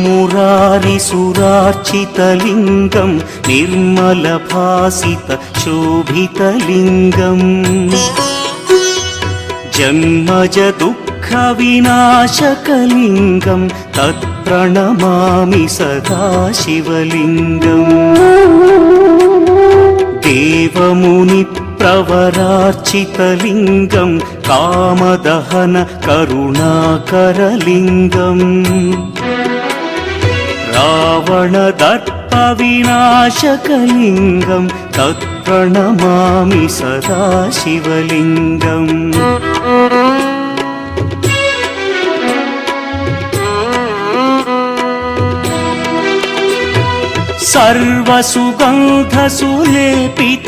मुरारिसुरार्चितलिङ्गं निर्मलभासितशोभितलिङ्गम् जन्मजदुःखविनाशकलिङ्गं तत्प्रणमामि सदा शिवलिङ्गम् देवमुनिप्रवरार्चितलिङ्गं कामदहन करुणाकरलिङ्गम् रावणदर्पविनाशकलिङ्गं तत्प्रणमामि सदा शिवलिङ्गम् सर्वसुगन्धसुलेपित